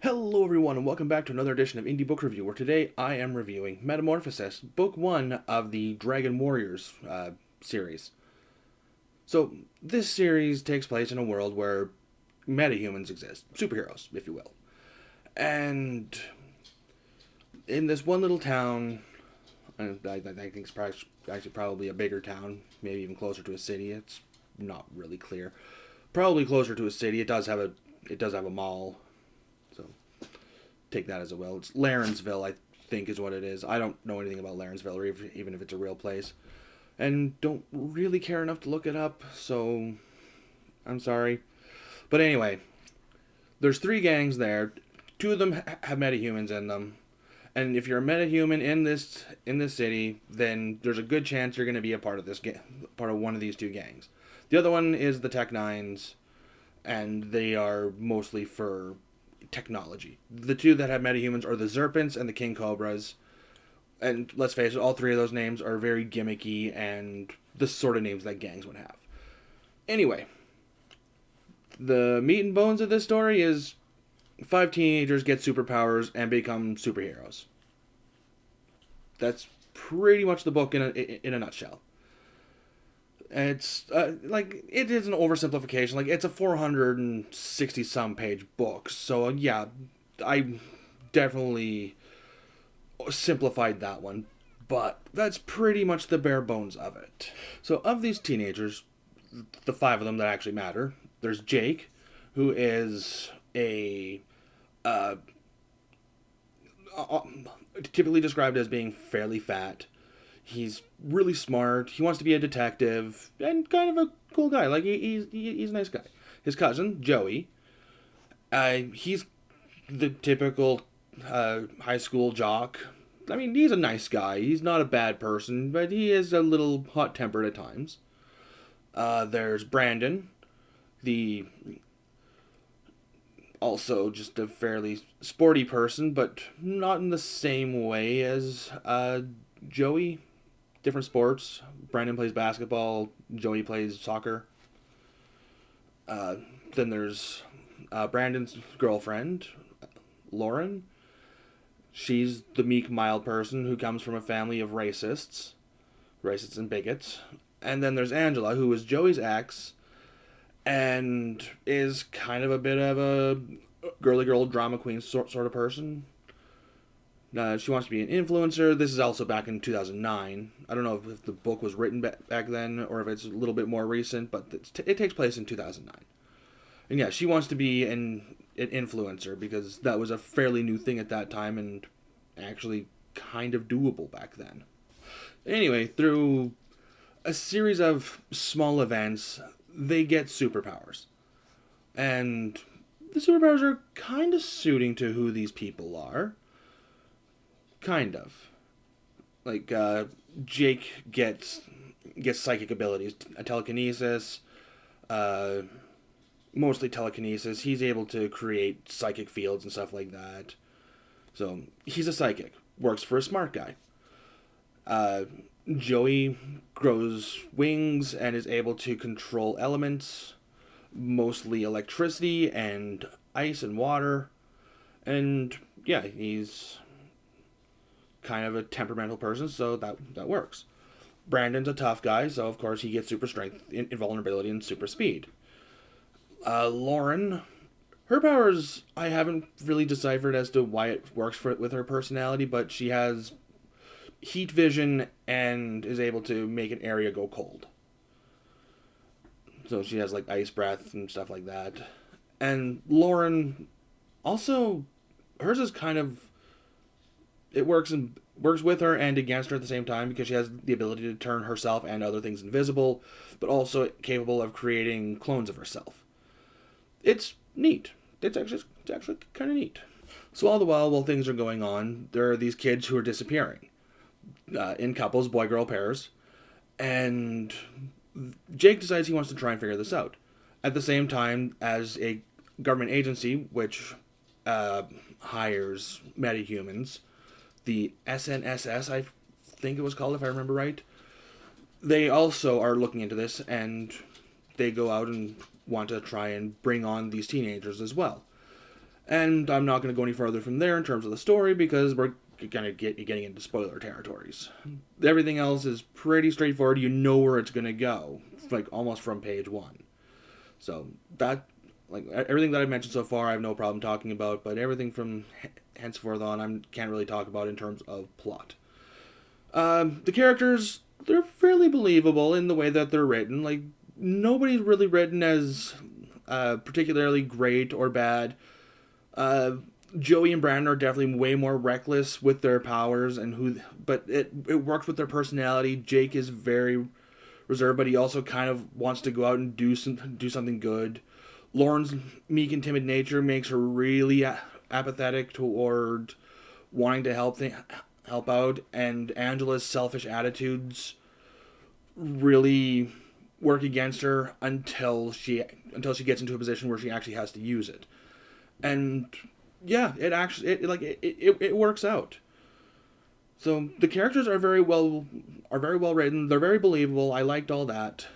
Hello everyone and welcome back to another edition of Indie Book Review, where today I am reviewing Metamorphosis, Book 1 of the Dragon Warriors series. So, this series takes place in a world where metahumans exist, superheroes, if you will. And in this one little town, I think it's probably a bigger town, maybe even closer to a city, it's not really clear. Probably closer to a city, it does have a mall, so take that as a will. It's Lawrenceville, I think, is what it is. I don't know anything about Lawrenceville, or even if it's a real place, and don't really care enough to look it up. So I'm sorry, but anyway, there's three gangs there. Two of them have metahumans in them, and if you're a metahuman in this city, then there's a good chance you're going to be a part of part of one of these two gangs. The other one is the Tech Nines, and they are mostly for technology. The two that have metahumans are the Zerpents and the King Cobras. And let's face it, all three of those names are very gimmicky and the sort of names that gangs would have. Anyway, the meat and bones of this story is 5 teenagers get superpowers and become superheroes. That's pretty much the book in a nutshell. It's it is an oversimplification. Like, it's a 460 some page book, so yeah, I definitely simplified that one, but that's pretty much the bare bones of it. So of these teenagers, the 5 of them that actually matter, there's Jake, who is a typically described as being fairly fat. He's really smart. He wants to be a detective and kind of a cool guy. Like, he's a nice guy. His cousin, Joey, he's the typical high school jock. I mean, he's a nice guy. He's not a bad person, but he is a little hot-tempered at times. There's Brandon, the also just a fairly sporty person, but not in the same way as Joey. Different sports. Brandon plays basketball. Joey plays soccer. Then there's Brandon's girlfriend, Lauren. She's the meek, mild person who comes from a family of racists and bigots. And then there's Angela, who is Joey's ex, and is kind of a bit of a girly girl drama queen sort of person. She wants to be an influencer. This is also back in 2009. I don't know if the book was written back then or if it's a little bit more recent, but it takes place in 2009. And yeah, she wants to be an influencer because that was a fairly new thing at that time and actually kind of doable back then. Anyway, through a series of small events, they get superpowers. And the superpowers are kind of suiting to who these people are. Kind of. Like, Jake gets psychic abilities. Telekinesis, mostly telekinesis. He's able to create psychic fields and stuff like that. So, he's a psychic. Works for a smart guy. Joey grows wings and is able to control elements. Mostly electricity and ice and water. And, yeah, he's kind of a temperamental person, so that works. Brandon's a tough guy, so of course he gets super strength, invulnerability, and super speed. Lauren, her powers, I haven't really deciphered as to why it works with her personality, but she has heat vision and is able to make an area go cold. So she has like ice breath and stuff like that. And Lauren, also, hers is kind of, it works with her and against her at the same time because she has the ability to turn herself and other things invisible, but also capable of creating clones of herself. It's neat. It's actually kind of neat. So all the while things are going on, there are these kids who are disappearing in couples, boy-girl pairs, and Jake decides he wants to try and figure this out. At the same time as a government agency, which hires metahumans, the SNSS, I think it was called, if I remember right. They also are looking into this, and they go out and want to try and bring on these teenagers as well. And I'm not going to go any further from there in terms of the story because we're going to get getting into spoiler territories. Everything else is pretty straightforward. You know where it's going to go, like almost from page one. So that, like everything that I've mentioned so far, I have no problem talking about. But everything from henceforth on, I can't really talk about in terms of plot. The characters, they're fairly believable in the way that they're written. Like nobody's really written as particularly great or bad. Joey and Brandon are definitely way more reckless with their powers but it works with their personality. Jake is very reserved, but he also kind of wants to go out and do something good. Lauren's meek and timid nature makes her really apathetic toward wanting to help out, and Angela's selfish attitudes really work against her until she gets into a position where she actually has to use it. And yeah, it works out. So the characters are very well written. They're very believable. I liked all that.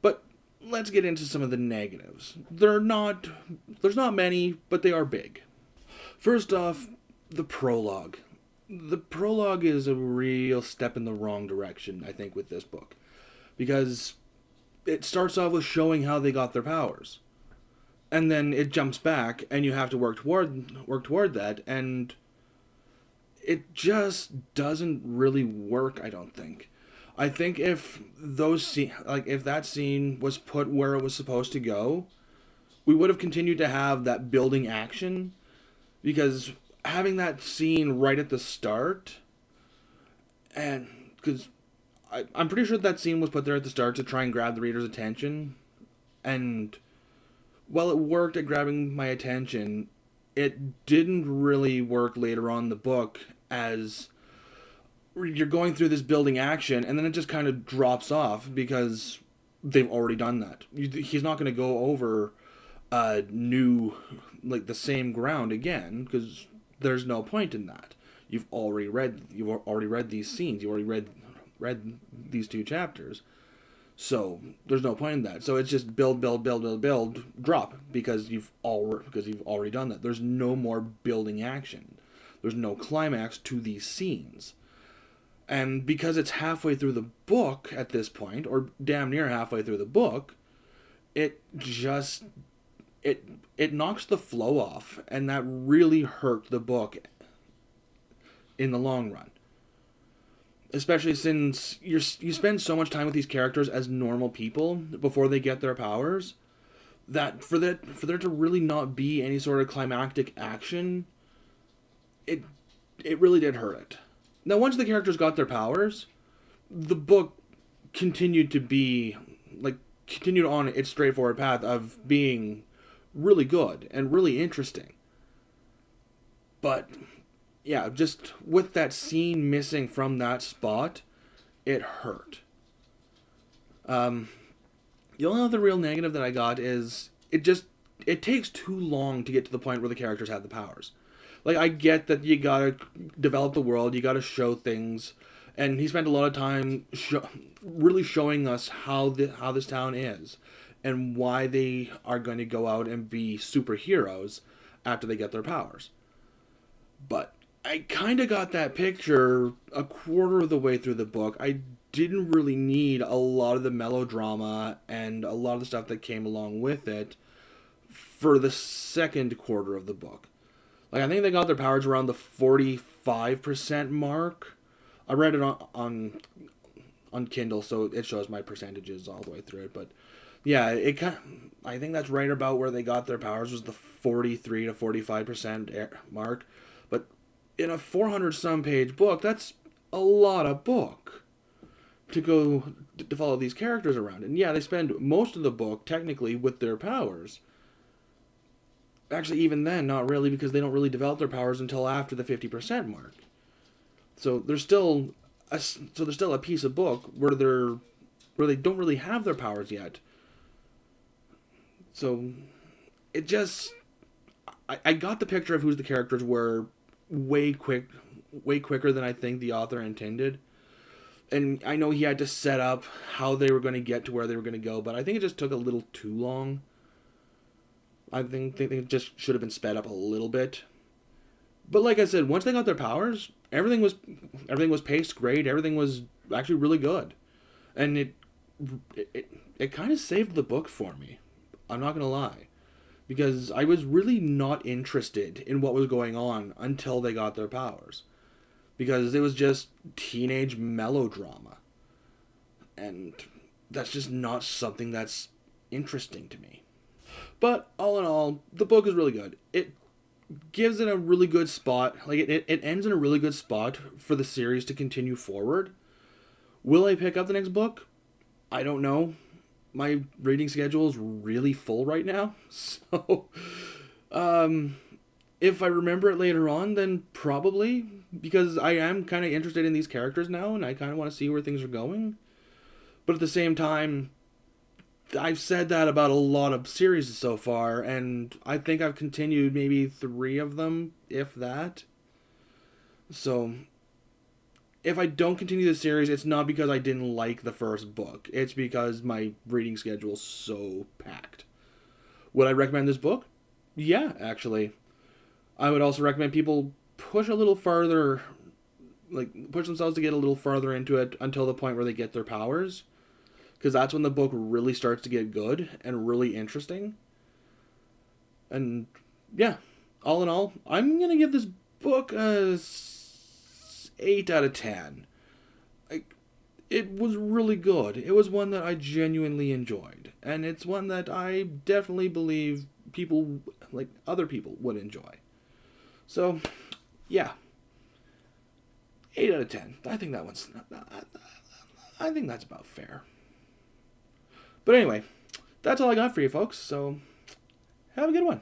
But let's get into some of the negatives. There's not many, but they are big. First off, the prologue. The prologue is a real step in the wrong direction, I think, with this book. Because it starts off with showing how they got their powers. And then it jumps back, and you have to work toward that, and it just doesn't really work, I don't think. I think if that scene was put where it was supposed to go, we would have continued to have that building action, because having that scene right at the start, and because I'm pretty sure that scene was put there at the start to try and grab the reader's attention, and while it worked at grabbing my attention, it didn't really work later on in the book, as you're going through this building action and then it just kind of drops off because they've already done that. He's not going to go over the same ground again, because there's no point in that. You've already read these scenes. You already read these two chapters. So there's no point in that. So it's just build, drop, because you've already done that. There's no more building action. There's no climax to these scenes. And because it's halfway through the book at this point, or damn near halfway through the book, it knocks the flow off, and that really hurt the book in the long run. Especially since you spend so much time with these characters as normal people before they get their powers, that for there to really not be any sort of climactic action, it really did hurt it. Now, once the characters got their powers, the book continued on its straightforward path of being really good and really interesting. But yeah, just with that scene missing from that spot, it hurt. The only other real negative that I got is it takes too long to get to the point where the characters have the powers. Like, I get that you gotta develop the world, you gotta show things, and he spent a lot of time really showing us how this town is, and why they are going to go out and be superheroes after they get their powers. But I kind of got that picture a quarter of the way through the book. I didn't really need a lot of the melodrama and a lot of the stuff that came along with it for the second quarter of the book. Like, I think they got their powers around the 45% mark. I read it on Kindle, so it shows my percentages all the way through it. But yeah, I think that's right about where they got their powers, was the 43 to 45% mark. But in a 400-some page book, that's a lot of book to follow these characters around. And yeah, they spend most of the book technically with their powers. Actually, even then, not really, because they don't really develop their powers until after the 50% mark. So there's still a piece of book where they don't really have their powers yet. So it just, I got the picture of who the characters were way quicker than I think the author intended. And I know he had to set up how they were going to get to where they were going to go, but I think it just took a little too long. I think they just should have been sped up a little bit. But like I said, once they got their powers, everything was paced great. Everything was actually really good, and it kind of saved the book for me. I'm not gonna lie, because I was really not interested in what was going on until they got their powers, because it was just teenage melodrama, and that's just not something that's interesting to me. But all in all, the book is really good. It gives it a really good spot. Like it ends in a really good spot for the series to continue forward. Will I pick up the next book? I don't know. My reading schedule is really full right now. So if I remember it later on, then probably, because I am kind of interested in these characters now and I kind of want to see where things are going. But at the same time, I've said that about a lot of series so far, and I think I've continued maybe 3 of them, if that. So, if I don't continue the series, it's not because I didn't like the first book. It's because my reading schedule's so packed. Would I recommend this book? Yeah, actually. I would also recommend people push a little farther, like, push themselves to get a little farther into it until the point where they get their powers, because that's when the book really starts to get good and really interesting. And yeah, all in all, I'm gonna give this book a 8 out of 10. Like, it was really good. It was one that I genuinely enjoyed, and it's one that I definitely believe people, like other people, would enjoy. So, yeah, 8 out of 10. I think that one's. I think that's about fair. But anyway, that's all I got for you folks, so have a good one.